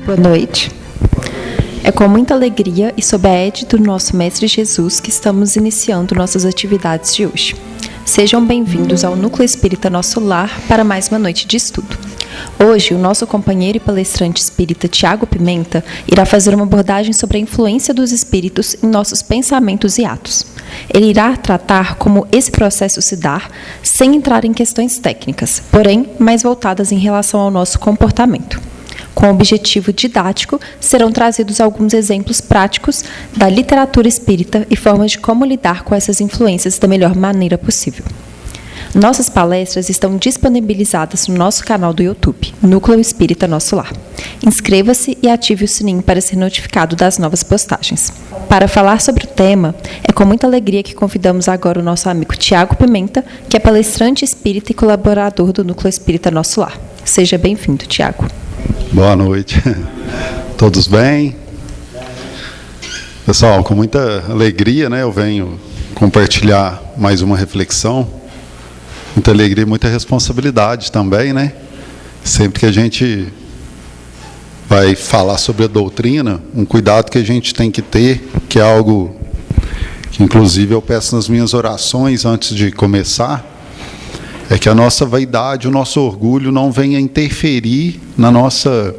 Boa noite. É com muita alegria e sob a égide do nosso Mestre Jesus que estamos iniciando nossas atividades de hoje. Sejam bem-vindos ao Núcleo Espírita Nosso Lar para mais uma noite de estudo. Hoje, o nosso companheiro e palestrante espírita Tiago Pimenta irá fazer uma abordagem sobre a influência dos espíritos em nossos pensamentos e atos. Ele irá tratar como esse processo se dá, sem entrar em questões técnicas, porém mais voltadas em relação ao nosso comportamento. Com objetivo didático, serão trazidos alguns exemplos práticos da literatura espírita e formas de como lidar com essas influências da melhor maneira possível. Nossas palestras estão disponibilizadas no nosso canal do YouTube, Núcleo Espírita Nosso Lar. Inscreva-se e ative o sininho para ser notificado das novas postagens. Para falar sobre o tema, é com muita alegria que convidamos agora o nosso amigo Tiago Pimenta, que é palestrante espírita e colaborador do Núcleo Espírita Nosso Lar. Seja bem-vindo, Tiago. Boa noite. Todos bem? Pessoal, com muita alegria, eu venho compartilhar mais uma reflexão. Muita alegria e muita responsabilidade também, Sempre que a gente vai falar sobre a doutrina, um cuidado que a gente tem que ter, que é algo que inclusive eu peço nas minhas orações antes de começar, é que a nossa vaidade, o nosso orgulho não venha interferir na nossa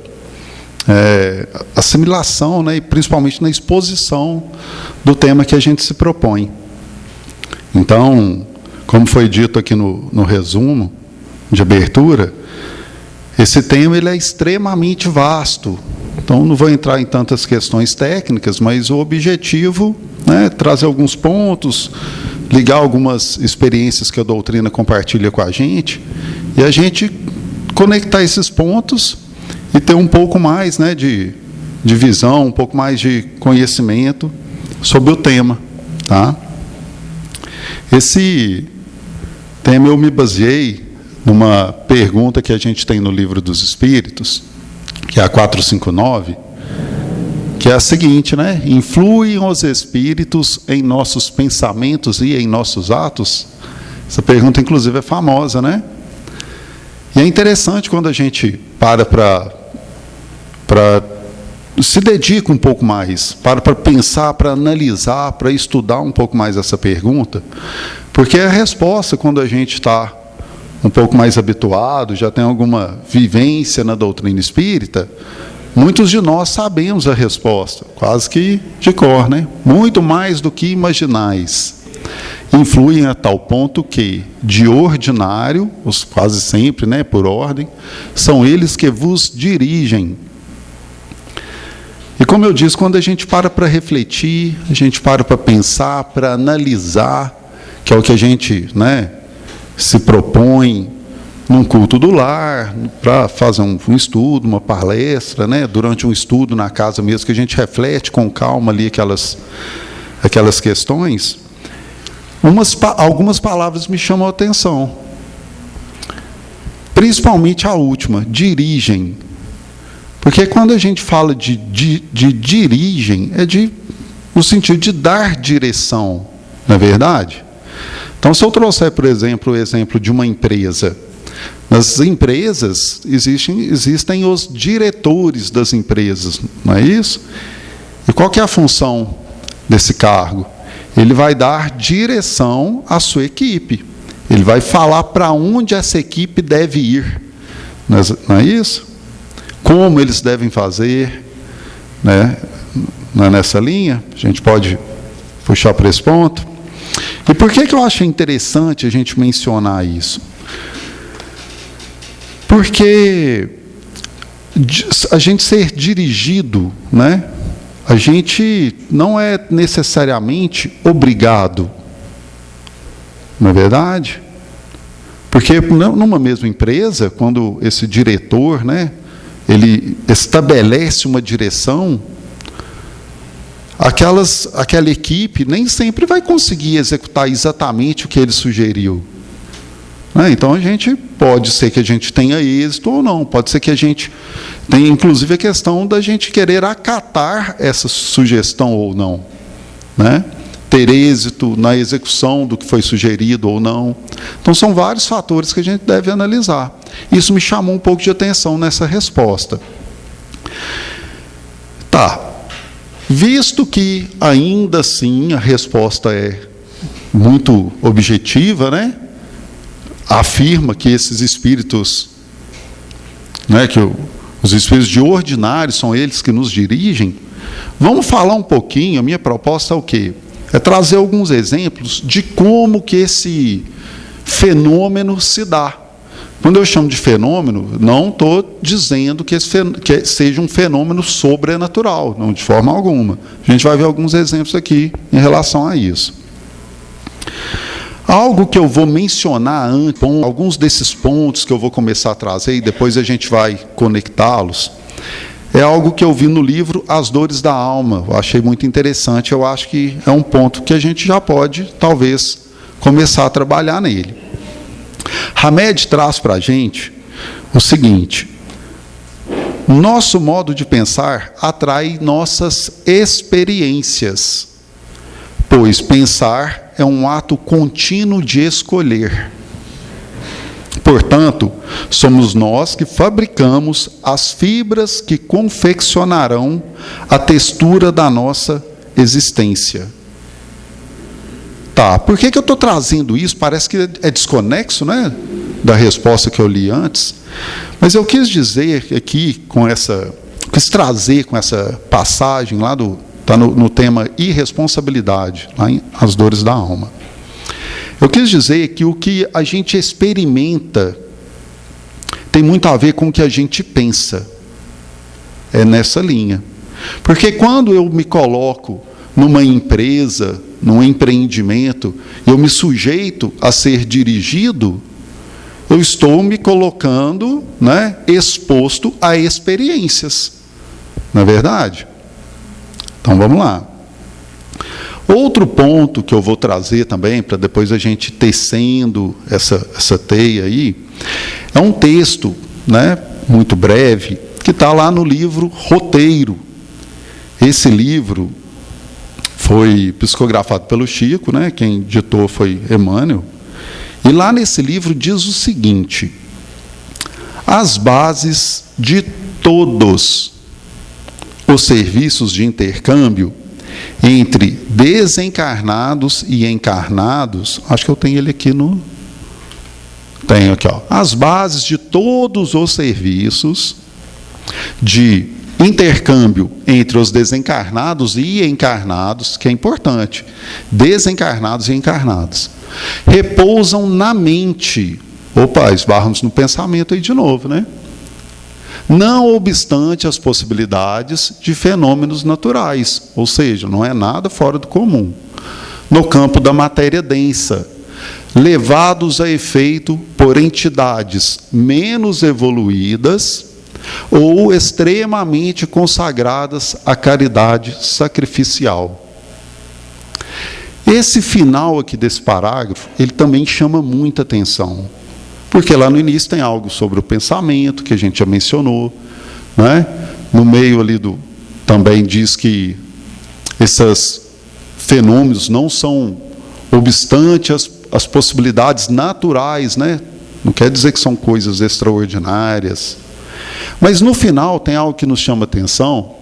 assimilação, e principalmente na exposição do tema que a gente se propõe. Então, como foi dito aqui no resumo de abertura, esse tema ele é extremamente vasto. Então, não vou entrar em tantas questões técnicas, mas o objetivo é trazer alguns pontos, ligar algumas experiências que a doutrina compartilha com a gente, e a gente conectar esses pontos e ter um pouco mais de visão, um pouco mais de conhecimento sobre o tema. Tá? Esse tema eu me baseei numa pergunta que a gente tem no Livro dos Espíritos, que é a 459, que é a seguinte, Influem os espíritos em nossos pensamentos e em nossos atos? Essa pergunta, inclusive, é famosa, E é interessante quando a gente para se dedica um pouco mais, para pensar, para analisar, para estudar um pouco mais essa pergunta, porque a resposta, quando a gente está um pouco mais habituado, já tem alguma vivência na doutrina espírita, muitos de nós sabemos a resposta, quase que de cor, Muito mais do que imaginais. Influem a tal ponto que, de ordinário, quase sempre, por ordem, são eles que vos dirigem. E como eu disse, quando a gente para refletir, a gente para pensar, para analisar, que é o que a gente, se propõe num culto do lar, para fazer um estudo, uma palestra, durante um estudo na casa mesmo, que a gente reflete com calma ali aquelas questões, algumas palavras me chamam a atenção. Principalmente a última, dirigem. Porque quando a gente fala de dirigem, é no sentido de dar direção, não é verdade? Então, se eu trouxer, por exemplo, o exemplo de uma empresa, nas empresas existem os diretores das empresas, não é isso? E qual que é a função desse cargo? Ele vai dar direção à sua equipe. Ele vai falar para onde essa equipe deve ir, não é isso? Como eles devem fazer, Não é nessa linha? A gente pode puxar para esse ponto. E por que eu acho interessante a gente mencionar isso? Porque a gente ser dirigido, a gente não é necessariamente obrigado, não é verdade? Porque numa mesma empresa, quando esse diretor, ele estabelece uma direção, aquela equipe nem sempre vai conseguir executar exatamente o que ele sugeriu. Então, pode ser que a gente tenha êxito ou não, pode ser que a gente tenha, inclusive, a questão da gente querer acatar essa sugestão ou não, ter êxito na execução do que foi sugerido ou não. Então, são vários fatores que a gente deve analisar. Isso me chamou um pouco de atenção nessa resposta. Tá. Visto que ainda assim a resposta é muito objetiva, né? Afirma que esses espíritos, né, que os espíritos de ordinário são eles que nos dirigem. Vamos falar um pouquinho, a minha proposta é o quê? É trazer alguns exemplos de como que esse fenômeno se dá. Quando eu chamo de fenômeno, não estou dizendo que seja um fenômeno sobrenatural, não de forma alguma. A gente vai ver alguns exemplos aqui em relação a isso. Algo que eu vou mencionar antes, alguns desses pontos que eu vou começar a trazer e depois a gente vai conectá-los, é algo que eu vi no livro As Dores da Alma. Eu achei muito interessante, eu acho que é um ponto que a gente já pode, talvez, começar a trabalhar nele. Hamed traz para a gente o seguinte: nosso modo de pensar atrai nossas experiências, pois pensar é um ato contínuo de escolher. Portanto, somos nós que fabricamos as fibras que confeccionarão a textura da nossa existência. Tá, por que eu estou trazendo isso? Parece que é desconexo, né, da resposta que eu li antes. Mas eu quis dizer aqui, quis trazer com essa passagem lá está no tema irresponsabilidade, lá em As Dores da Alma. Eu quis dizer que o que a gente experimenta tem muito a ver com o que a gente pensa. É nessa linha. Porque quando eu me coloco numa empresa, num empreendimento, eu me sujeito a ser dirigido, eu estou me colocando, né, exposto a experiências. Não é verdade? Então vamos lá. Outro ponto que eu vou trazer também, para depois a gente tecendo essa teia aí, é um texto, né, muito breve, que está lá no livro Roteiro. Esse livro foi psicografado pelo Chico, né? Quem ditou foi Emmanuel. E lá nesse livro diz o seguinte: as bases de todos os serviços de intercâmbio entre desencarnados e encarnados, acho que eu tenho ele aqui no... Tenho aqui, ó. As bases de todos os serviços de intercâmbio entre os desencarnados e encarnados, que é importante, desencarnados e encarnados, repousam na mente. Opa, esbarramos no pensamento aí de novo, né? Não obstante as possibilidades de fenômenos naturais, ou seja, não é nada fora do comum, no campo da matéria densa, levados a efeito por entidades menos evoluídas ou extremamente consagradas à caridade sacrificial. Esse final aqui desse parágrafo, ele também chama muita atenção, porque lá no início tem algo sobre o pensamento, que a gente já mencionou, né? No meio ali também diz que esses fenômenos não são obstantes as possibilidades naturais, né? Não quer dizer que são coisas extraordinárias. Mas no final tem algo que nos chama atenção,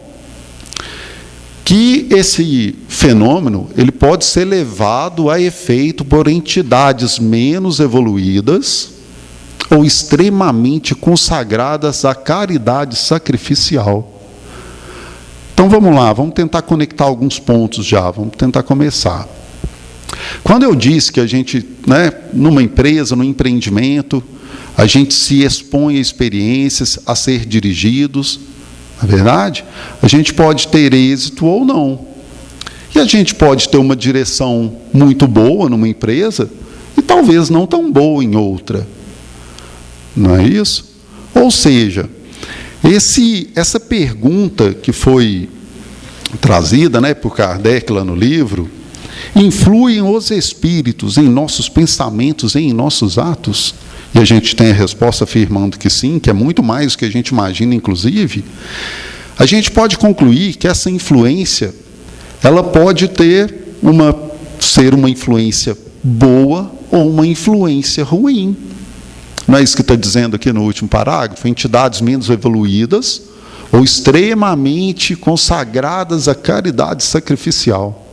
que esse fenômeno ele pode ser levado a efeito por entidades menos evoluídas ou extremamente consagradas à caridade sacrificial. Então vamos lá, vamos tentar conectar alguns pontos já, vamos tentar começar. Quando eu disse que a gente, né, numa empresa, num empreendimento, a gente se expõe a experiências, a ser dirigidos, na verdade, a gente pode ter êxito ou não. E a gente pode ter uma direção muito boa numa empresa e talvez não tão boa em outra. Não é isso? Ou seja, essa pergunta que foi trazida, né, por Kardec lá no livro, influem os espíritos em nossos pensamentos e em nossos atos? E a gente tem a resposta afirmando que sim, que é muito mais do que a gente imagina, inclusive. A gente pode concluir que essa influência, ela pode ser uma influência boa ou uma influência ruim. Não é isso que está dizendo aqui no último parágrafo? Entidades menos evoluídas ou extremamente consagradas à caridade sacrificial.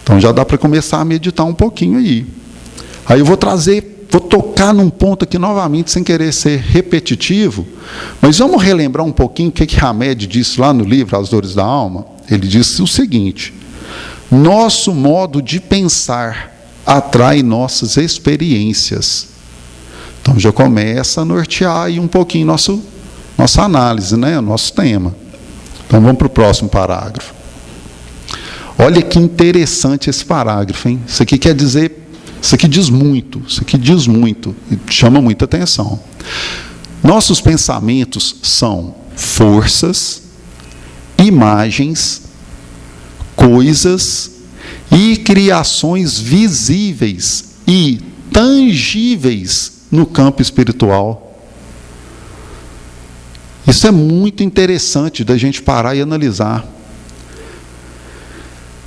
Então já dá para começar a meditar um pouquinho aí. Aí eu vou tocar num ponto aqui novamente, sem querer ser repetitivo, mas vamos relembrar um pouquinho o que Hamed disse lá no livro As Dores da Alma. Ele disse o seguinte: nosso modo de pensar atrai nossas experiências. Então já começa a nortear aí um pouquinho nossa análise, né? O nosso tema. Então vamos para o próximo parágrafo. Olha que interessante esse parágrafo, hein? Isso aqui quer dizer, isso aqui diz muito e chama muita atenção. Nossos pensamentos são forças, imagens, coisas e criações visíveis e tangíveis no campo espiritual. Isso é muito interessante da gente parar e analisar.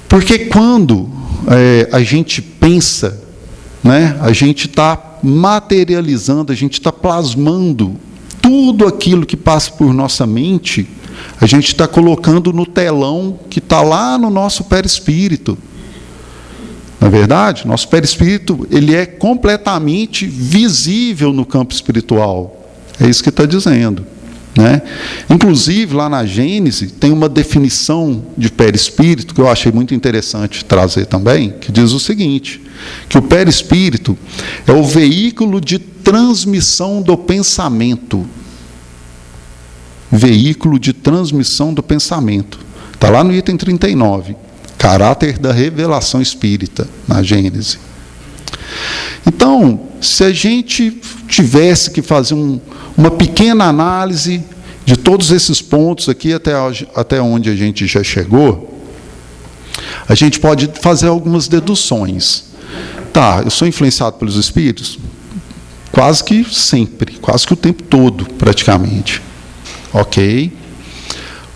Porque quando a gente pensa, né, a gente está materializando, a gente está plasmando tudo aquilo que passa por nossa mente, a gente está colocando no telão que está lá no nosso perispírito. Na verdade, nosso perispírito, ele é completamente visível no campo espiritual. É isso que está dizendo, né? Inclusive, lá na Gênesis, tem uma definição de perispírito, que eu achei muito interessante trazer também, que diz o seguinte, que o perispírito é o veículo de transmissão do pensamento. Veículo de transmissão do pensamento. Está lá no item 39. Caráter da revelação espírita, na Gênese. Então, se a gente tivesse que fazer uma pequena análise de todos esses pontos aqui, até onde a gente já chegou, a gente pode fazer algumas deduções. Tá, eu sou influenciado pelos espíritos? Quase que sempre, quase que o tempo todo, praticamente. Ok.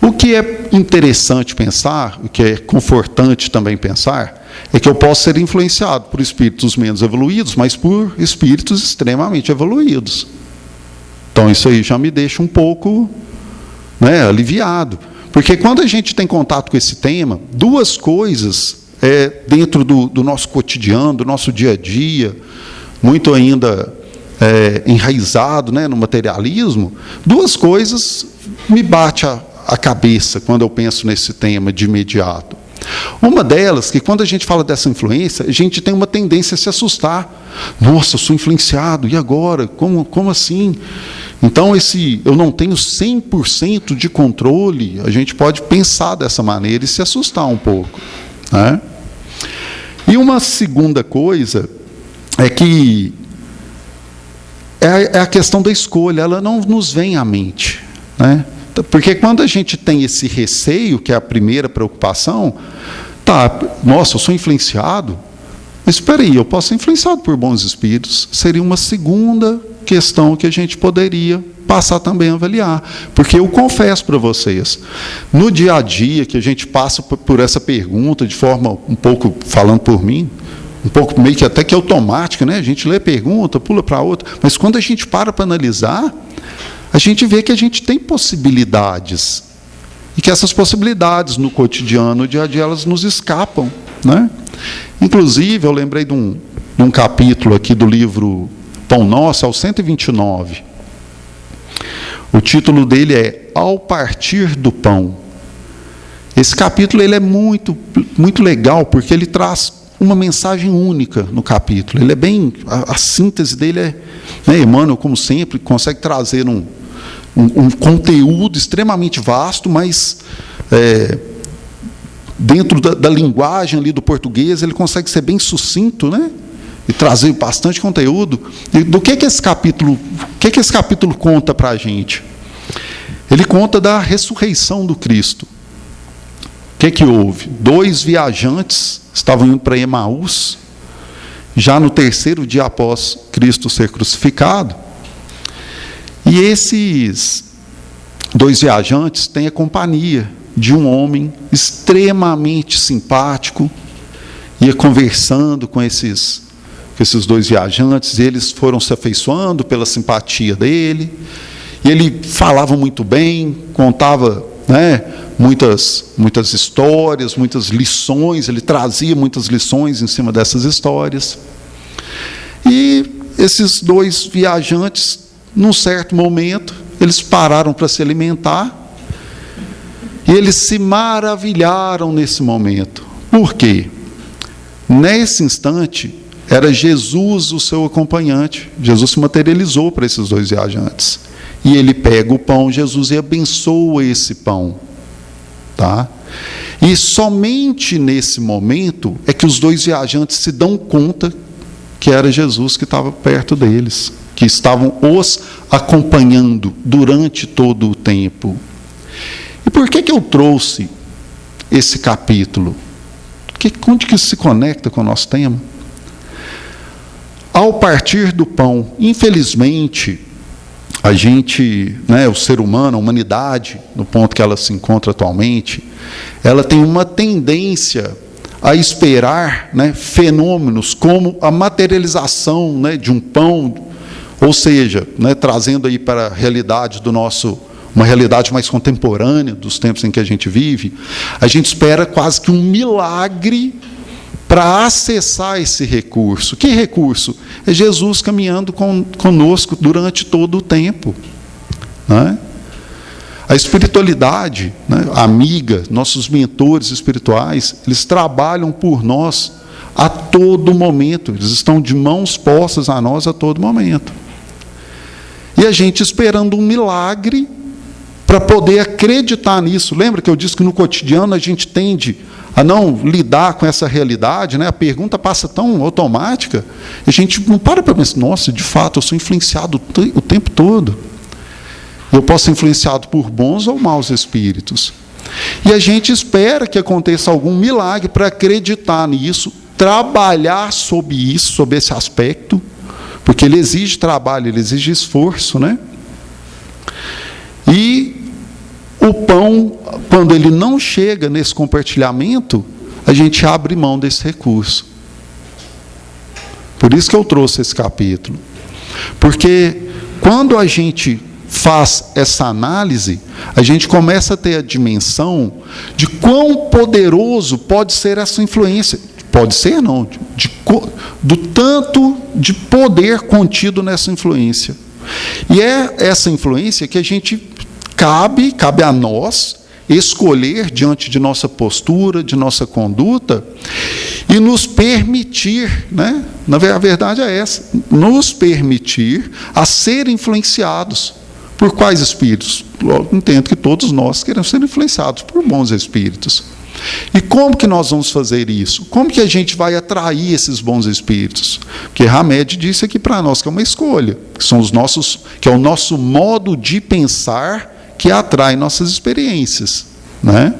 O que é interessante pensar, o que é confortante também pensar, é que eu posso ser influenciado por espíritos menos evoluídos, mas por espíritos extremamente evoluídos. Então isso aí já me deixa um pouco, né, aliviado. Porque quando a gente tem contato com esse tema, duas coisas dentro do nosso cotidiano, do nosso dia a dia, muito ainda enraizado, né, no materialismo, duas coisas me bate a cabeça quando eu penso nesse tema de imediato. Uma delas, que quando a gente fala dessa influência, a gente tem uma tendência a se assustar. Nossa, eu sou influenciado, e agora? Como assim? Então, eu não tenho 100% de controle, a gente pode pensar dessa maneira e se assustar um pouco, né? E uma segunda coisa é que é a questão da escolha, ela não nos vem à mente, né? Porque quando a gente tem esse receio, que é a primeira preocupação, nossa, eu sou influenciado, mas espera aí, eu posso ser influenciado por bons espíritos, seria uma segunda questão que a gente poderia passar também a avaliar. Porque eu confesso para vocês, no dia a dia que a gente passa por essa pergunta, de forma um pouco, falando por mim, um pouco meio que até que automática, né? A gente lê a pergunta, pula para outra, mas quando a gente para analisar, a gente vê que a gente tem possibilidades, e que essas possibilidades no cotidiano, no dia a dia, elas nos escapam, né? Inclusive, eu lembrei de um capítulo aqui do livro Pão Nosso, ao 129. O título dele é Ao Partir do Pão. Esse capítulo ele é muito, muito legal, porque ele traz uma mensagem única no capítulo. Ele é bem, a síntese dele é, né, Emmanuel, como sempre, consegue trazer um conteúdo extremamente vasto, mas dentro da linguagem ali do português, ele consegue ser bem sucinto, né? E trazer bastante conteúdo. E do que esse capítulo conta para a gente? Ele conta da ressurreição do Cristo. O que houve? 2 viajantes estavam indo para Emaús, já no 3º dia após Cristo ser crucificado, e esses 2 viajantes têm a companhia de um homem extremamente simpático, ia conversando com esses 2 viajantes, eles foram se afeiçoando pela simpatia dele, E ele falava muito bem, contava, né, muitas histórias, muitas lições, ele trazia muitas lições em cima dessas histórias. E esses dois viajantes, num certo momento, eles pararam para se alimentar, e eles se maravilharam nesse momento. Por quê? Nesse instante, era Jesus o seu acompanhante. Jesus se materializou para esses dois viajantes. E ele pega o pão, Jesus, e abençoa esse pão. Tá? E somente nesse momento é que os dois viajantes se dão conta que era Jesus que estava perto deles, que estavam os acompanhando durante todo o tempo. E por que eu trouxe esse capítulo? Onde que isso se conecta com o nosso tema? Ao partir do pão, infelizmente, a gente, né, o ser humano, a humanidade, no ponto que ela se encontra atualmente, ela tem uma tendência a esperar, né, fenômenos como a materialização, né, de um pão, ou seja, né, trazendo aí para a realidade do nosso, uma realidade mais contemporânea dos tempos em que a gente vive, a gente espera quase que um milagre para acessar esse recurso. Que recurso? É Jesus caminhando conosco durante todo o tempo. Né? A espiritualidade, né, amiga, nossos mentores espirituais, eles trabalham por nós a todo momento. Eles estão de mãos postas a nós a todo momento. E a gente esperando um milagre para poder acreditar nisso. Lembra que eu disse que no cotidiano a gente tende a não lidar com essa realidade, né? A pergunta passa tão automática, e a gente não para pensar, nossa, de fato, eu sou influenciado o tempo todo. Eu posso ser influenciado por bons ou maus espíritos. E a gente espera que aconteça algum milagre para acreditar nisso, trabalhar sobre isso, sobre esse aspecto, porque ele exige trabalho, ele exige esforço, né? E o pão, quando ele não chega nesse compartilhamento, a gente abre mão desse recurso. Por isso que eu trouxe esse capítulo. Porque quando a gente faz essa análise, a gente começa a ter a dimensão de quão poderoso pode ser essa influência. Pode ser, não, do tanto de poder contido nessa influência. E é essa influência que a gente cabe a nós escolher diante de nossa postura, de nossa conduta, e nos permitir, né? A verdade é essa, nos permitir a ser influenciados. Por quais espíritos? Eu entendo que todos nós queremos ser influenciados por bons espíritos. E como que nós vamos fazer isso? Como que a gente vai atrair esses bons espíritos? Porque Hamed disse aqui para nós que é uma escolha, que é o nosso modo de pensar que atrai nossas experiências, né?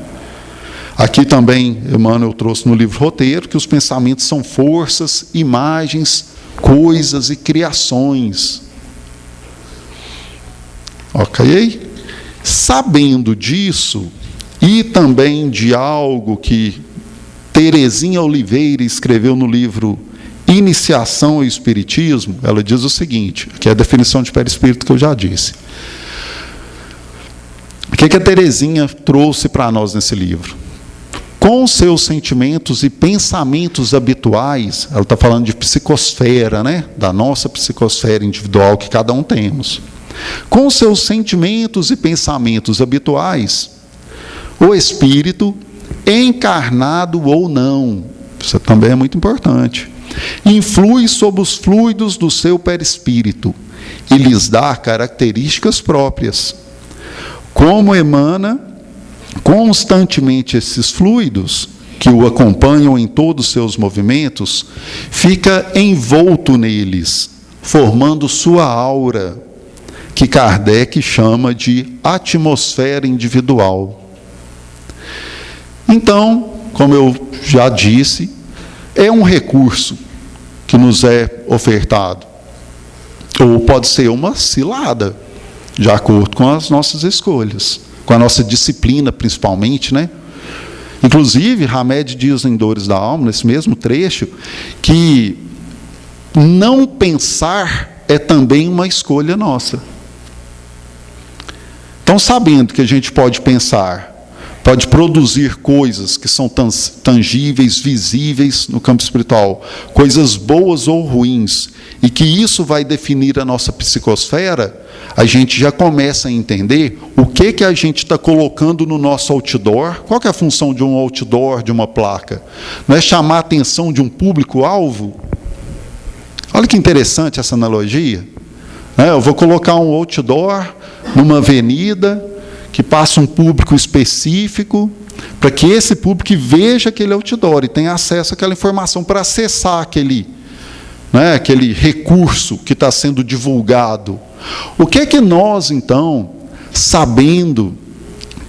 Aqui também, Emmanuel trouxe no livro Roteiro, que os pensamentos são forças, imagens, coisas e criações. Ok? Sabendo disso, e também de algo que Terezinha Oliveira escreveu no livro Iniciação ao Espiritismo, ela diz o seguinte, que é a definição de perispírito que eu já disse. O que a Terezinha trouxe para nós nesse livro? Com seus sentimentos e pensamentos habituais, ela está falando de psicosfera, né? Da nossa psicosfera individual que cada um temos. Com seus sentimentos e pensamentos habituais, o espírito, encarnado ou não, isso também é muito importante, influi sobre os fluidos do seu perispírito e lhes dá características próprias. Como emana constantemente esses fluidos, que o acompanham em todos os seus movimentos, fica envolto neles, formando sua aura, que Kardec chama de atmosfera individual. Então, como eu já disse, é um recurso que nos é ofertado, ou pode ser uma cilada, de acordo com as nossas escolhas, com a nossa disciplina principalmente, né? Inclusive, Hamed diz em Dores da Alma, nesse mesmo trecho, que não pensar é também uma escolha nossa. Então, sabendo que a gente pode pensar, pode produzir coisas que são tangíveis, visíveis no campo espiritual, coisas boas ou ruins, e que isso vai definir a nossa psicosfera, a gente já começa a entender o que a gente está colocando no nosso outdoor. Qual que é a função de um outdoor, de uma placa? Não é chamar a atenção de um público-alvo? Olha que interessante essa analogia. Eu vou colocar um outdoor numa avenida que passa um público específico, para que esse público veja aquele outdoor e tenha acesso àquela informação para acessar aquele recurso que está sendo divulgado. O que é que nós, então, sabendo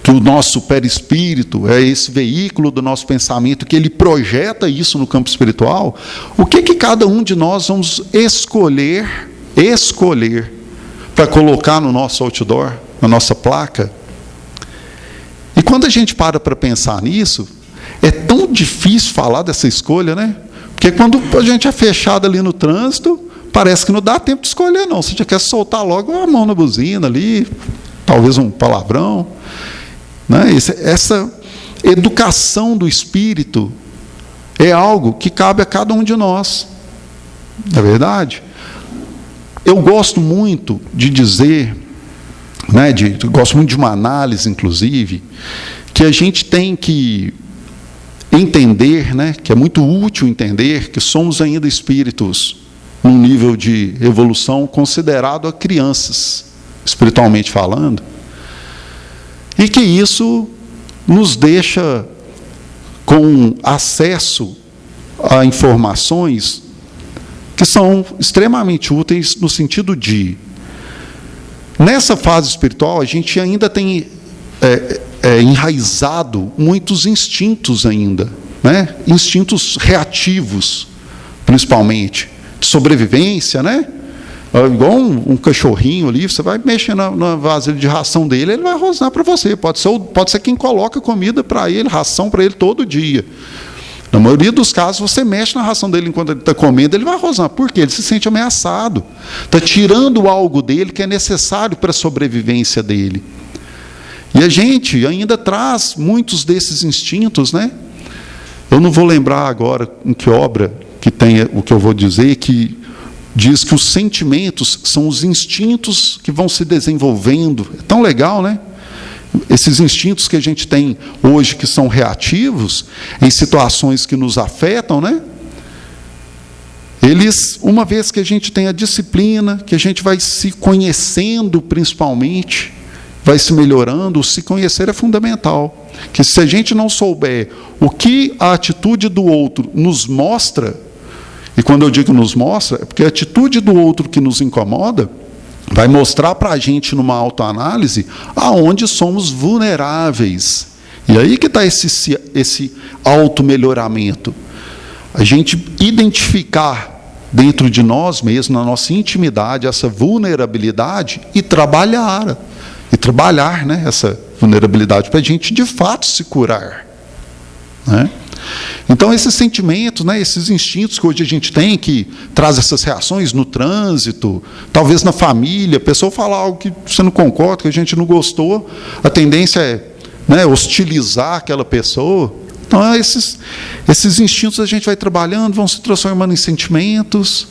que o nosso perispírito é esse veículo do nosso pensamento, que ele projeta isso no campo espiritual, o que cada um de nós vamos escolher para colocar no nosso outdoor, na nossa placa? E quando a gente para pensar nisso, é tão difícil falar dessa escolha, né? Porque quando a gente é fechado ali no trânsito, parece que não dá tempo de escolher, não. Você já quer soltar logo a mão na buzina ali, talvez um palavrão. Né? Essa educação do espírito é algo que cabe a cada um de nós. Não é verdade? Eu gosto muito de dizer, gosto muito de uma análise, inclusive, que a gente tem que entender, que é muito útil entender que somos ainda espíritos num nível de evolução considerado a crianças, espiritualmente falando, e que isso nos deixa com acesso a informações que são extremamente úteis no sentido de, nessa fase espiritual, a gente ainda tem enraizado muitos instintos ainda, instintos reativos, principalmente, de sobrevivência, igual um cachorrinho ali, você vai mexer na vasilha de ração dele, ele vai rosnar para você, pode ser quem coloca comida para ele, ração para ele todo dia. Na maioria dos casos, você mexe na ração dele enquanto ele está comendo, ele vai rosnar. Por quê? Ele se sente ameaçado. Está tirando algo dele que é necessário para a sobrevivência dele. E a gente ainda traz muitos desses instintos, Eu não vou lembrar agora em que obra que tem o que eu vou dizer, que diz que os sentimentos são os instintos que vão se desenvolvendo. É tão legal, Esses instintos que a gente tem hoje, que são reativos, em situações que nos afetam, Eles, uma vez que a gente tem a disciplina, que a gente vai se conhecendo principalmente, vai se melhorando, o se conhecer é fundamental. Que se a gente não souber o que a atitude do outro nos mostra, e quando eu digo nos mostra, é porque a atitude do outro que nos incomoda, vai mostrar para a gente, numa autoanálise, aonde somos vulneráveis. E aí que está esse auto-melhoramento. A gente identificar dentro de nós mesmos, na nossa intimidade, essa vulnerabilidade e trabalhar essa vulnerabilidade para a gente, de fato, se curar. Então, esses sentimentos, esses instintos que hoje a gente tem, que traz essas reações no trânsito, talvez na família, a pessoa falar algo que você não concorda, que a gente não gostou, a tendência é hostilizar aquela pessoa. Então, esses instintos a gente vai trabalhando, vão se transformando em sentimentos.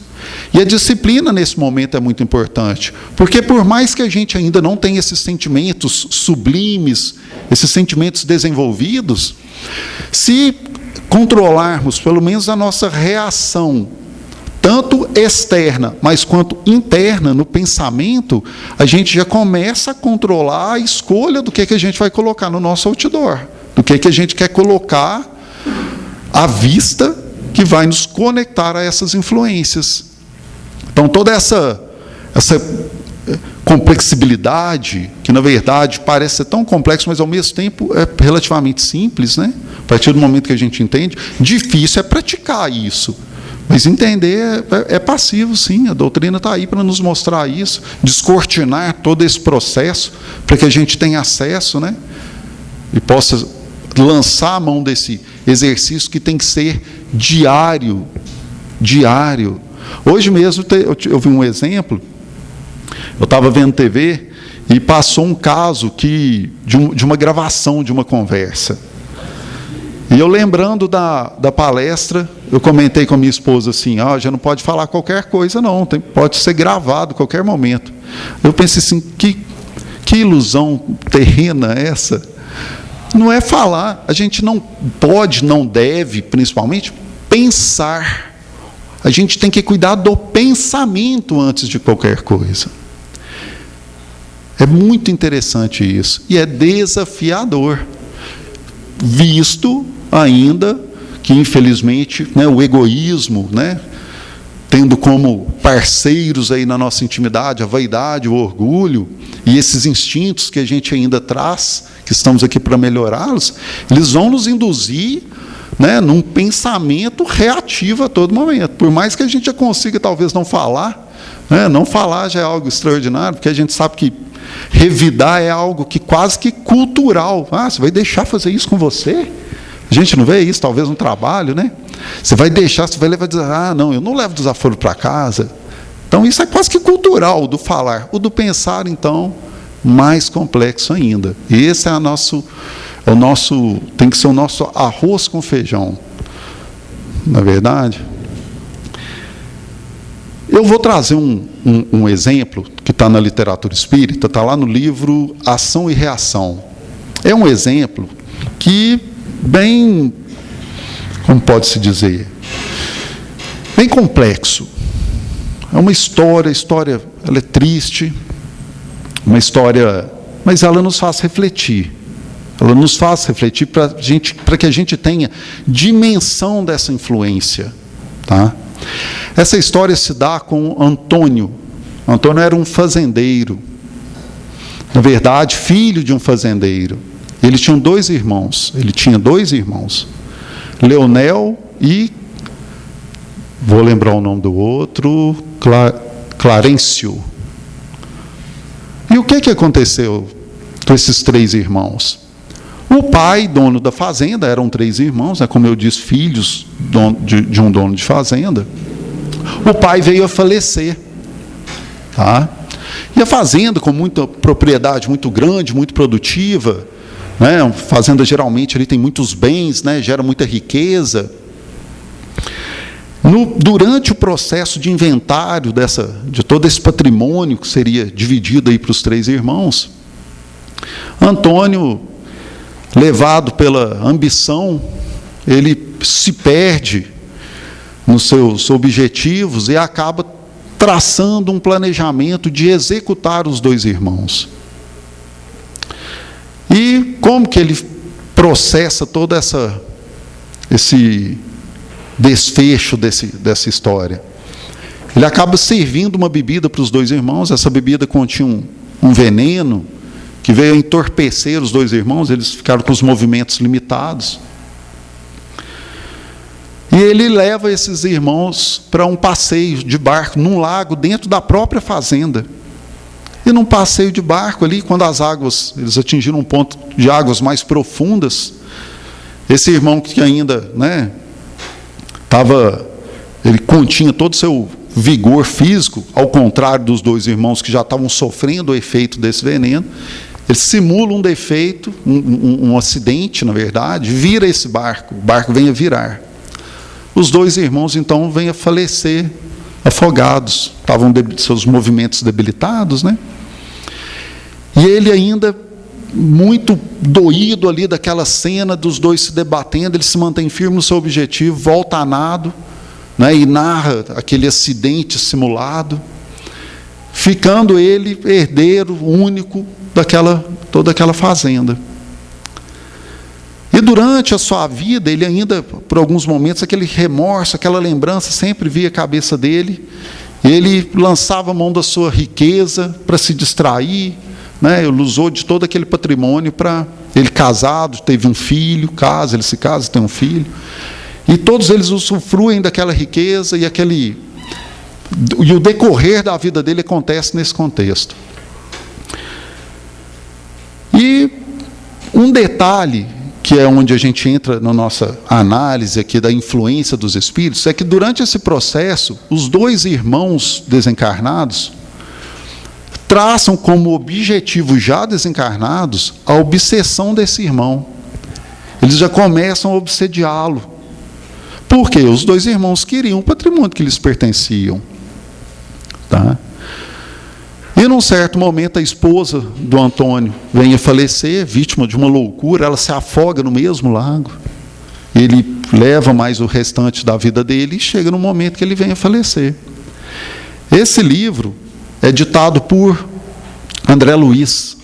E a disciplina, nesse momento, é muito importante. Porque, por mais que a gente ainda não tenha esses sentimentos sublimes, esses sentimentos desenvolvidos, se controlarmos, pelo menos, a nossa reação, tanto externa, mas quanto interna, no pensamento, a gente já começa a controlar a escolha do que a gente vai colocar no nosso outdoor, do que a gente quer colocar à vista, que vai nos conectar a essas influências. Então, toda essa complexibilidade, que na verdade parece ser tão complexo, mas ao mesmo tempo é relativamente simples, A partir do momento que a gente entende, difícil é praticar isso. Mas entender é passivo, sim. A doutrina está aí para nos mostrar isso, descortinar todo esse processo, para que a gente tenha acesso, e possa lançar a mão desse exercício que tem que ser diário. Hoje mesmo eu vi um exemplo. Eu estava vendo TV e passou um caso de uma gravação de uma conversa. E eu, lembrando da palestra, eu comentei com a minha esposa assim, já não pode falar qualquer coisa não, pode ser gravado a qualquer momento. Eu pensei assim, que ilusão terrena é essa? Não é falar, a gente não pode, não deve, principalmente, pensar. A gente tem que cuidar do pensamento antes de qualquer coisa. É muito interessante isso, e é desafiador, visto ainda que, infelizmente, o egoísmo, tendo como parceiros aí na nossa intimidade a vaidade, o orgulho e esses instintos que a gente ainda traz, que estamos aqui para melhorá-los, eles vão nos induzir num pensamento reativo a todo momento. Por mais que a gente já consiga talvez não falar, não falar já é algo extraordinário, porque a gente sabe que revidar é algo que quase que cultural. Você vai deixar fazer isso com você? A gente não vê isso, talvez, no trabalho, Você vai deixar, você vai levar, dizer, não, eu não levo desaforo para casa. Então, isso é quase que cultural, do falar. O do pensar, então, mais complexo ainda. Esse é tem que ser o nosso arroz com feijão. Na verdade, eu vou trazer um exemplo que está na literatura espírita, está lá no livro Ação e Reação. É um exemplo que bem, como pode-se dizer, bem complexo. É uma história ela é triste, uma história, mas ela nos faz refletir. Ela nos faz refletir para que a gente tenha dimensão dessa influência. Tá? Essa história se dá com Antônio. Antônio era um fazendeiro. Na verdade, filho de um fazendeiro. Ele tinha dois irmãos, Leonel e, vou lembrar o nome do outro, Clarencio. E o que aconteceu com esses três irmãos? O pai, dono da fazenda, eram três irmãos, como eu disse, filhos de um dono de fazenda. O pai veio a falecer. Tá? E a fazenda, com muita propriedade muito grande, muito produtiva, fazenda geralmente ali tem muitos bens, gera muita riqueza. Durante o processo de inventário de todo esse patrimônio que seria dividido aí para os três irmãos, Antônio, levado pela ambição, ele se perde nos seus objetivos e acaba traçando um planejamento de executar os dois irmãos. E como que ele processa todo esse desfecho dessa história? Ele acaba servindo uma bebida para os dois irmãos. Essa bebida continha um veneno que veio a entorpecer os dois irmãos. Eles ficaram com os movimentos limitados. E ele leva esses irmãos para um passeio de barco num lago dentro da própria fazenda. E num passeio de barco ali, quando eles atingiram um ponto de águas mais profundas, esse irmão que ainda, ele continha todo o seu vigor físico, ao contrário dos dois irmãos que já estavam sofrendo o efeito desse veneno, ele simula um defeito, um acidente, na verdade, vira esse barco, o barco vem a virar. Os dois irmãos, então, vêm a falecer afogados, estavam seus movimentos debilitados, E ele ainda, muito doído ali daquela cena dos dois se debatendo, ele se mantém firme no seu objetivo, volta a nado, e narra aquele acidente simulado, ficando ele herdeiro único toda aquela fazenda. E durante a sua vida, ele ainda, por alguns momentos, aquele remorso, aquela lembrança sempre via a cabeça dele. Ele lançava a mão da sua riqueza para se distrair, Ele usou de todo aquele patrimônio para... Ele casado, teve um filho, ele se casa, tem um filho. E todos eles usufruem daquela riqueza e o decorrer da vida dele acontece nesse contexto. E um detalhe, que é onde a gente entra na nossa análise aqui da influência dos espíritos, é que durante esse processo, os dois irmãos desencarnados traçam como objetivo, já desencarnados, a obsessão desse irmão. Eles já começam a obsediá-lo. Por quê? Os dois irmãos queriam o patrimônio que lhes pertenciam. Tá? E num certo momento a esposa do Antônio vem a falecer, vítima de uma loucura, ela se afoga no mesmo lago. Ele leva mais o restante da vida dele e chega no momento que ele vem a falecer. Esse livro é ditado por André Luiz.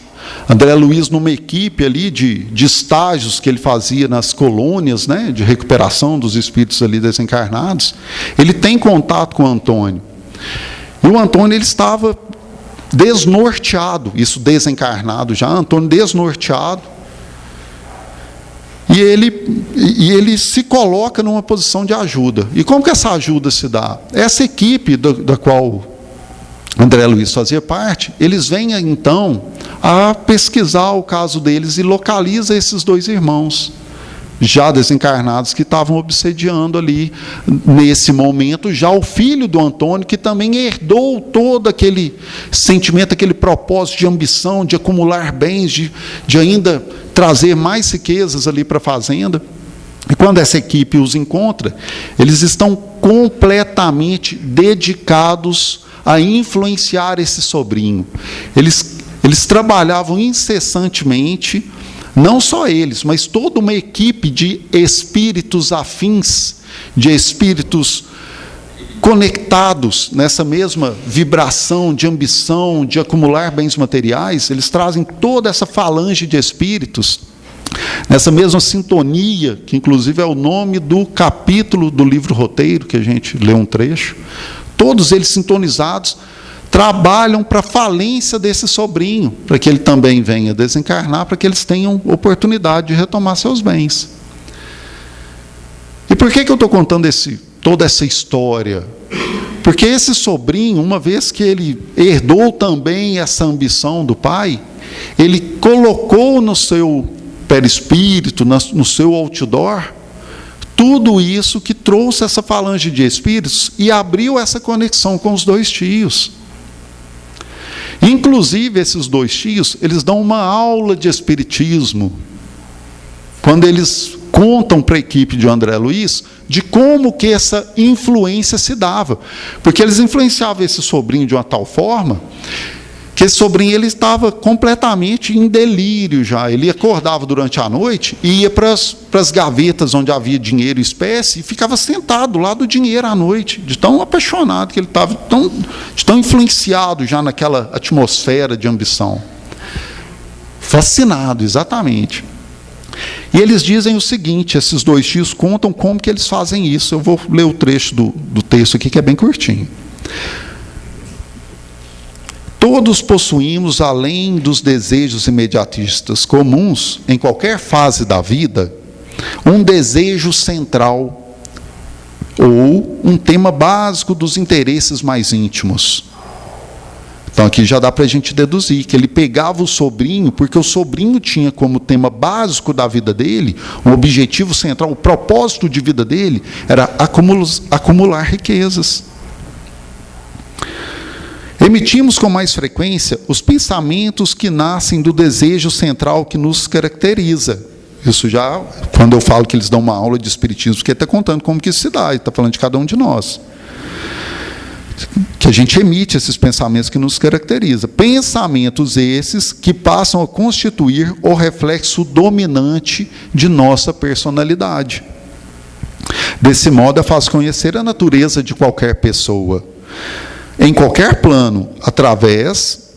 André Luiz, numa equipe ali de estágios que ele fazia nas colônias, né, de recuperação dos espíritos ali desencarnados, ele tem contato com o Antônio. E o Antônio, ele estava desnorteado, isso desencarnado já, Antônio desnorteado, e ele se coloca numa posição de ajuda. E como que essa ajuda se dá? Essa equipe da qual André Luiz fazia parte, eles vêm então a pesquisar o caso deles e localiza esses dois irmãos já desencarnados que estavam obsediando ali nesse momento, já o filho do Antônio, que também herdou todo aquele sentimento, aquele propósito de ambição, de acumular bens, de ainda trazer mais riquezas ali para a fazenda. E quando essa equipe os encontra, eles estão completamente dedicados a influenciar esse sobrinho. Eles trabalhavam incessantemente, não só eles, mas toda uma equipe de espíritos afins, de espíritos conectados nessa mesma vibração de ambição, de acumular bens materiais. Eles trazem toda essa falange de espíritos nessa mesma sintonia, que inclusive é o nome do capítulo do livro Roteiro, que a gente lê um trecho. Todos eles sintonizados trabalham para a falência desse sobrinho, para que ele também venha desencarnar, para que eles tenham oportunidade de retomar seus bens. E por que eu estou contando toda essa história? Porque esse sobrinho, uma vez que ele herdou também essa ambição do pai, ele colocou no seu perispírito, no seu outdoor, tudo isso que trouxe essa falange de espíritos e abriu essa conexão com os dois tios. Inclusive, esses dois tios, eles dão uma aula de espiritismo, quando eles contam para a equipe de André Luiz de como que essa influência se dava. Porque eles influenciavam esse sobrinho de uma tal forma que esse sobrinho ele estava completamente em delírio já. Ele acordava durante a noite e ia para as gavetas onde havia dinheiro e espécie e ficava sentado do lado do dinheiro à noite, de tão apaixonado que ele estava, de tão influenciado já naquela atmosfera de ambição. Fascinado, exatamente. E eles dizem o seguinte, esses dois tios contam como que eles fazem isso. Eu vou ler o trecho do texto aqui, que é bem curtinho. Todos possuímos, além dos desejos imediatistas comuns, em qualquer fase da vida, um desejo central ou um tema básico dos interesses mais íntimos. Então aqui já dá para a gente deduzir que ele pegava o sobrinho, porque o sobrinho tinha como tema básico da vida dele, o objetivo central, o propósito de vida dele, era acumular riquezas. Emitimos com mais frequência os pensamentos que nascem do desejo central que nos caracteriza. Isso já, quando eu falo que eles dão uma aula de espiritismo, porque ele está contando como que isso se dá, ele está falando de cada um de nós. Que a gente emite esses pensamentos que nos caracteriza. Pensamentos esses que passam a constituir o reflexo dominante de nossa personalidade. Desse modo, é fácil conhecer a natureza de qualquer pessoa, em qualquer plano, através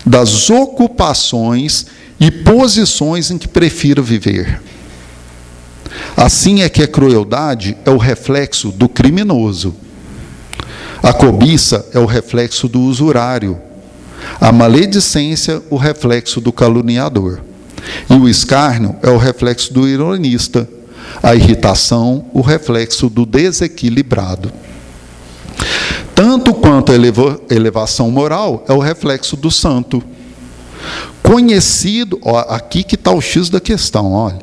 das ocupações e posições em que prefira viver. Assim é que a crueldade é o reflexo do criminoso. A cobiça é o reflexo do usurário. A maledicência, o reflexo do caluniador. E o escárnio é o reflexo do ironista. A irritação, o reflexo do desequilibrado. Tanto quanto a elevação moral é o reflexo do santo. Conhecido, aqui que está o X da questão, olha.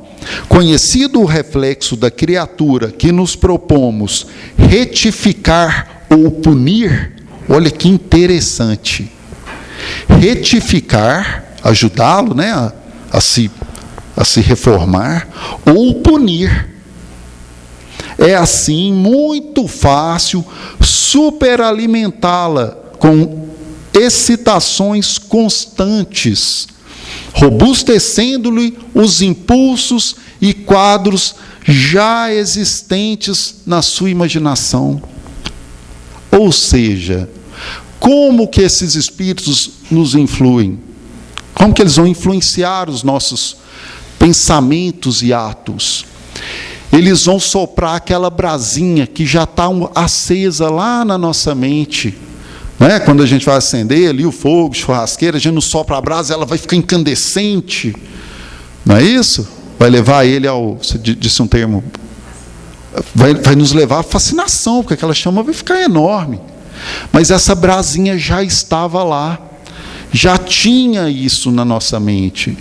Conhecido o reflexo da criatura que nos propomos retificar ou punir, olha que interessante. retificar, ajudá-lo, né, a se reformar, ou punir. É assim muito fácil superalimentá-la com excitações constantes, robustecendo-lhe os impulsos e quadros já existentes na sua imaginação. Ou seja, como que esses espíritos nos influem? Como que eles vão influenciar os nossos pensamentos e atos? Eles vão soprar aquela brasinha que já está acesa lá na nossa mente. Né? Quando a gente vai acender ali o fogo, churrasqueira, a gente não sopra a brasa, ela vai ficar incandescente. Não é isso? Vai levar ele ao... Você disse um termo... Vai nos levar à fascinação, porque aquela chama vai ficar enorme. Mas essa brasinha já estava lá. Já tinha isso na nossa mente.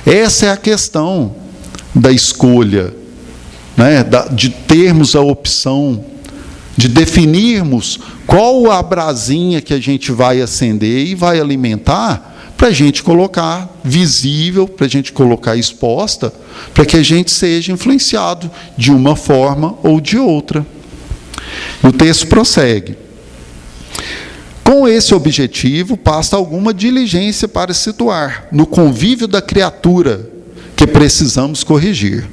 Essa é a questão da escolha, né? De termos a opção, de definirmos qual a brasinha que a gente vai acender e vai alimentar, para a gente colocar visível, para a gente colocar exposta, para que a gente seja influenciado de uma forma ou de outra. O texto prossegue. Com esse objetivo, basta alguma diligência para situar no convívio da criatura que precisamos corrigir.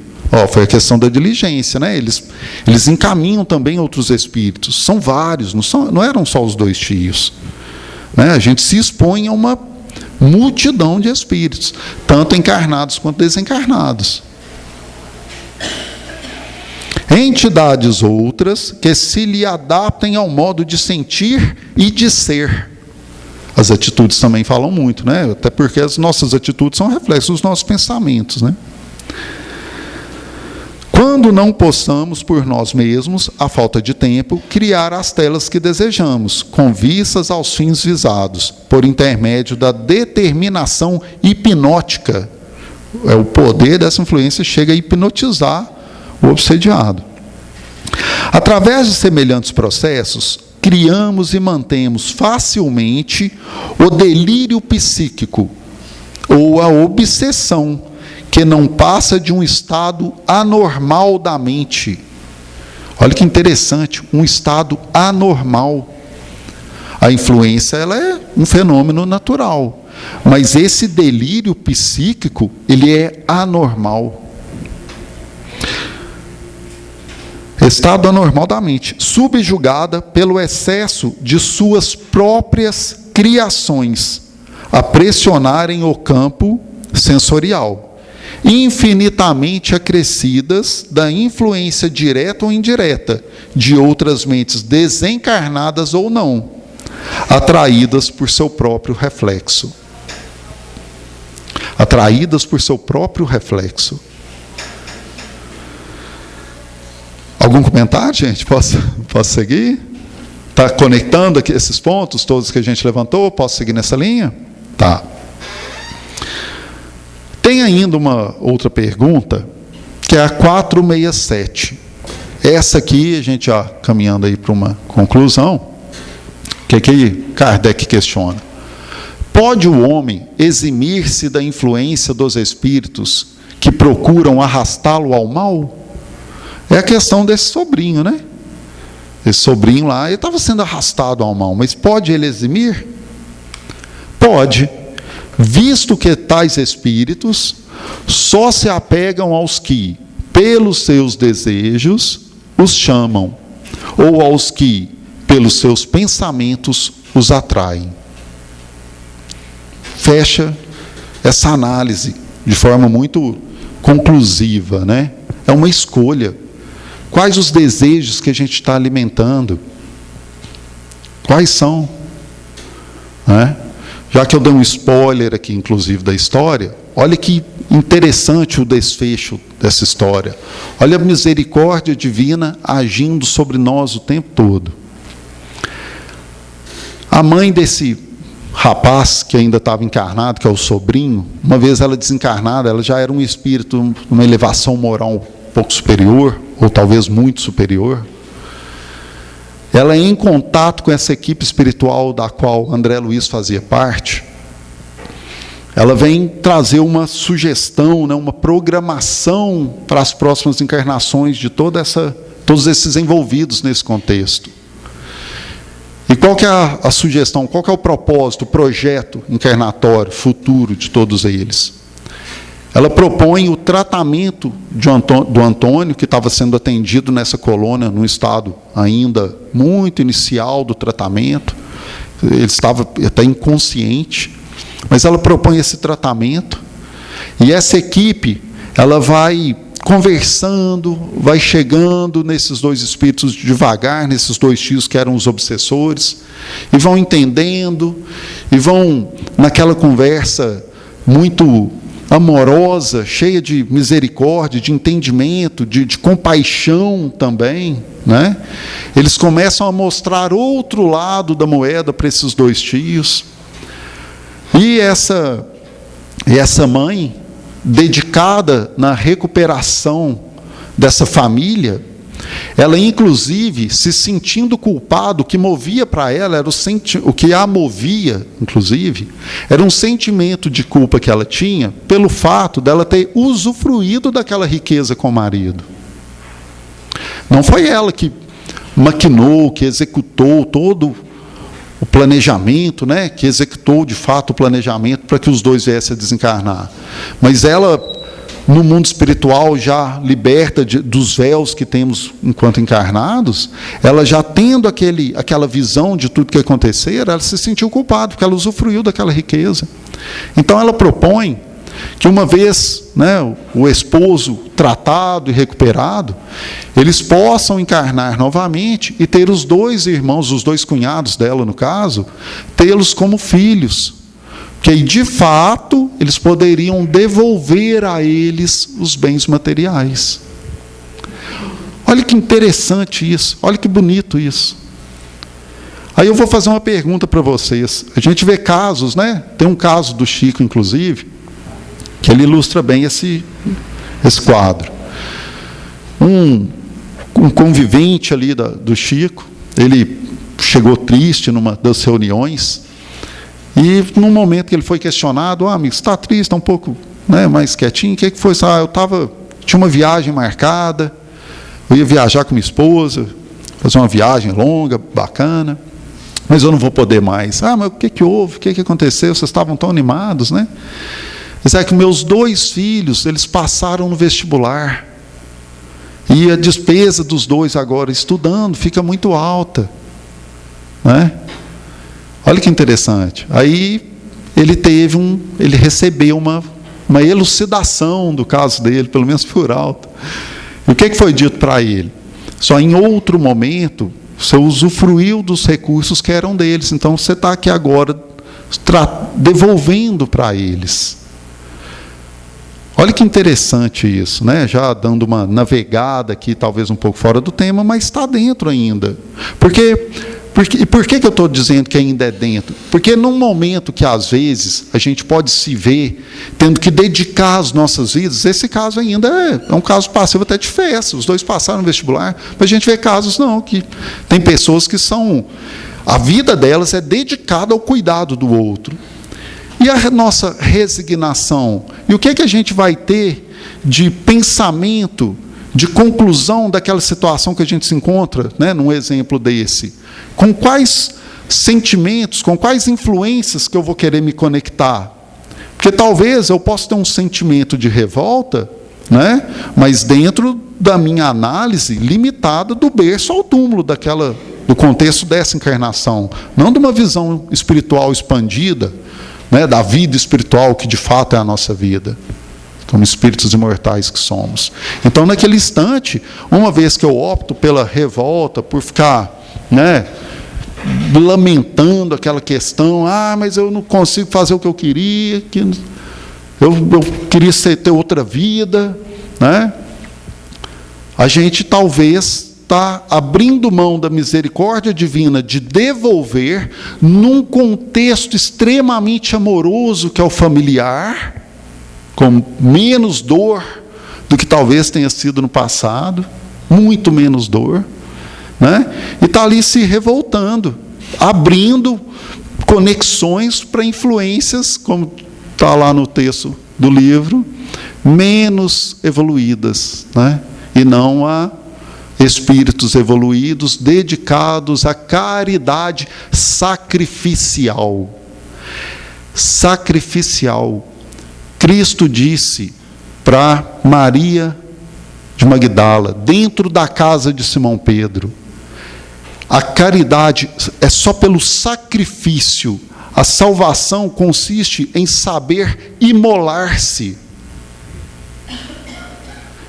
Foi a questão da diligência, né? Eles encaminham também outros espíritos. São vários, não eram só os 2 tios. Né? A gente se expõe a uma multidão de espíritos, tanto encarnados quanto desencarnados. Entidades outras que se lhe adaptem ao modo de sentir e de ser. As atitudes também falam muito, né? Até porque as nossas atitudes são reflexos dos nossos pensamentos, né? Quando não possamos, por nós mesmos, a falta de tempo, criar as telas que desejamos, com vistas aos fins visados, por intermédio da determinação hipnótica. O poder dessa influência chega a hipnotizar o obsediado. Através de semelhantes processos, criamos e mantemos facilmente o delírio psíquico, ou a obsessão, que não passa de um estado anormal da mente. Olha que interessante, um estado anormal. A influência, ela é um fenômeno natural, mas esse delírio psíquico, ele é anormal. Estado anormal da mente, subjugada pelo excesso de suas próprias criações, a pressionarem o campo sensorial, infinitamente acrescidas da influência direta ou indireta de outras mentes desencarnadas ou não, atraídas por seu próprio reflexo. Atraídas por seu próprio reflexo. Algum comentário, gente? Posso seguir? Está conectando aqui esses pontos todos que a gente levantou? Posso seguir nessa linha? Tá. Tem ainda uma outra pergunta, que é a 467. Essa aqui, a gente já caminhando aí para uma conclusão, que Kardec questiona. Pode o homem eximir-se da influência dos espíritos que procuram arrastá-lo ao mal? É a questão desse sobrinho, né? Esse sobrinho lá, ele estava sendo arrastado ao mal, mas pode ele eximir? Pode. Visto que tais espíritos só se apegam aos que, pelos seus desejos, os chamam, ou aos que, pelos seus pensamentos, os atraem. Fecha essa análise de forma muito conclusiva, né? É uma escolha. Quais os desejos que a gente está alimentando? Quais são? Né? Já que eu dei um spoiler aqui, inclusive, da história, olha que interessante o desfecho dessa história. Olha a misericórdia divina agindo sobre nós o tempo todo. A mãe desse rapaz, que ainda estava encarnado, que é o sobrinho, uma vez ela desencarnada, ela já era um espírito, uma elevação moral um pouco superior, ou talvez muito superior. ela é em contato com essa equipe espiritual da qual André Luiz fazia parte, ela vem trazer uma sugestão, né, uma programação para as próximas encarnações de todos esses envolvidos nesse contexto. E qual que é a sugestão, qual que é o propósito, o projeto encarnatório futuro de todos eles? Ela propõe o tratamento do Antônio, que estava sendo atendido nessa colônia, num estado ainda muito inicial do tratamento, ele estava até inconsciente, mas ela propõe esse tratamento, e essa equipe, ela vai conversando, vai chegando nesses dois espíritos devagar, nesses dois tios que eram os obsessores, e vão entendendo, e vão naquela conversa muito amorosa, cheia de misericórdia, de entendimento, de compaixão também, né? Eles começam a mostrar outro lado da moeda para esses dois tios, e essa mãe, dedicada na recuperação dessa família, ela inclusive se sentindo culpada, o que movia para ela era o que a movia, inclusive, era um sentimento de culpa que ela tinha pelo fato dela ter usufruído daquela riqueza com o marido. Não foi ela que maquinou, que executou todo o planejamento, né, que executou de fato o planejamento para que os dois viessem a desencarnar. Mas ela, no mundo espiritual, já liberta dos véus que temos enquanto encarnados, ela já tendo aquela visão de tudo que acontecera, ela se sentiu culpada, porque ela usufruiu daquela riqueza. Então ela propõe que uma vez, né, o esposo tratado e recuperado, eles possam encarnar novamente e ter os dois irmãos, os dois cunhados dela no caso, tê-los como filhos, que aí de fato eles poderiam devolver a eles os bens materiais. Olha que interessante isso, olha que bonito isso. Aí eu vou fazer uma pergunta para vocês. A gente vê casos, né? Tem um caso do Chico, inclusive, que ele ilustra bem esse quadro. Um convivente ali do Chico, ele chegou triste numa das reuniões, e num momento que ele foi questionado, amigo, você está triste, está um pouco, né, mais quietinho, o que foi? Tinha uma viagem marcada, eu ia viajar com minha esposa, fazer uma viagem longa, bacana, mas eu não vou poder mais. Mas o que houve? O que aconteceu? Vocês estavam tão animados, né? Mas é que meus dois filhos, eles passaram no vestibular. E a despesa dos dois agora estudando fica muito alta, né? Olha que interessante. Aí ele recebeu uma elucidação do caso dele, pelo menos por alto. E o que foi dito para ele? Só em outro momento você usufruiu dos recursos que eram deles. Então você está aqui agora devolvendo para eles. Olha que interessante isso, né? Já dando uma navegada aqui, talvez um pouco fora do tema, mas está dentro ainda. Por que eu estou dizendo que ainda é dentro? Porque num momento que às vezes a gente pode se ver tendo que dedicar as nossas vidas, esse caso ainda é um caso passivo até de festa, os dois passaram no vestibular, mas a gente vê casos não, que tem pessoas que a vida delas é dedicada ao cuidado do outro. E a nossa resignação? E o que a gente vai ter de pensamento, de conclusão daquela situação que a gente se encontra, né, num exemplo desse? Com quais sentimentos, com quais influências que eu vou querer me conectar? Porque talvez eu possa ter um sentimento de revolta, né, mas dentro da minha análise limitada do berço ao túmulo do contexto dessa encarnação, não de uma visão espiritual expandida, né, da vida espiritual que de fato é a nossa vida, como espíritos imortais que somos. Então, naquele instante, uma vez que eu opto pela revolta, por ficar, né, lamentando aquela questão, mas eu não consigo fazer o que eu queria, eu queria ter outra vida, né? A gente talvez está abrindo mão da misericórdia divina de devolver num contexto extremamente amoroso que é o familiar, com menos dor do que talvez tenha sido no passado, muito menos dor, né? E está ali se revoltando, abrindo conexões para influências, como está lá no texto do livro, menos evoluídas, né? E não a espíritos evoluídos dedicados à caridade sacrificial. Sacrificial. Cristo disse para Maria de Magdala, dentro da casa de Simão Pedro, a caridade é só pelo sacrifício. A salvação consiste em saber imolar-se.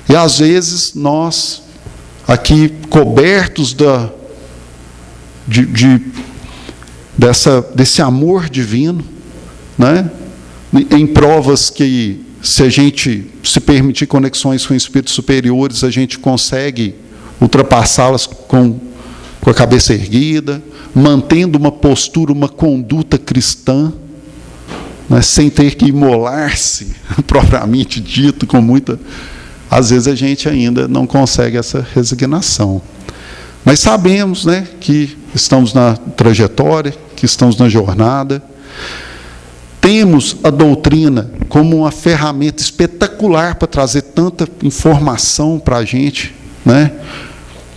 E às vezes nós, aqui cobertos desse amor divino, né? Em provas que, se a gente se permitir conexões com espíritos superiores, a gente consegue ultrapassá-las com a cabeça erguida, mantendo uma postura, uma conduta cristã, né? Sem ter que imolar-se, propriamente dito, com muita... Às vezes a gente ainda não consegue essa resignação. Mas sabemos, né, que estamos na trajetória, que estamos na jornada. Temos a doutrina como uma ferramenta espetacular para trazer tanta informação para a gente, né?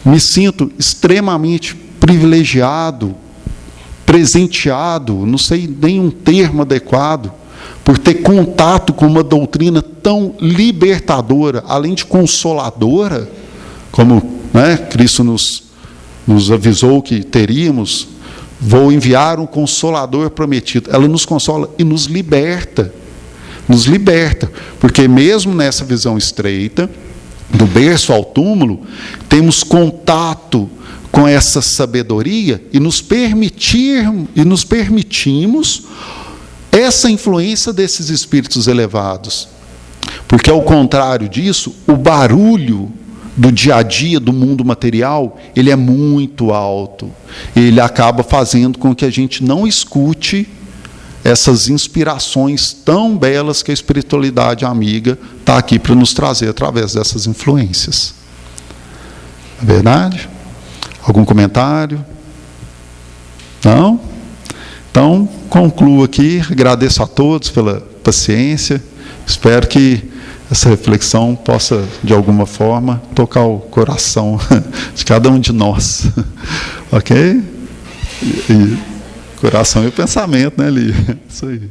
Me sinto extremamente privilegiado, presenteado, não sei nem um termo adequado, por ter contato com uma doutrina tão libertadora, além de consoladora, como, né, Cristo nos avisou que teríamos. Vou enviar um Consolador prometido. Ela nos consola e nos liberta. Nos liberta. Porque mesmo nessa visão estreita, do berço ao túmulo, temos contato com essa sabedoria e nos permitimos essa influência desses espíritos elevados. Porque, ao contrário disso, o barulho do dia a dia, do mundo material, ele é muito alto. Ele acaba fazendo com que a gente não escute essas inspirações tão belas que a espiritualidade amiga está aqui para nos trazer através dessas influências. É verdade? Algum comentário? Não? Então, concluo aqui, agradeço a todos pela paciência, espero que essa reflexão possa, de alguma forma, tocar o coração de cada um de nós. Ok? Coração e o pensamento, né, Li? Isso aí.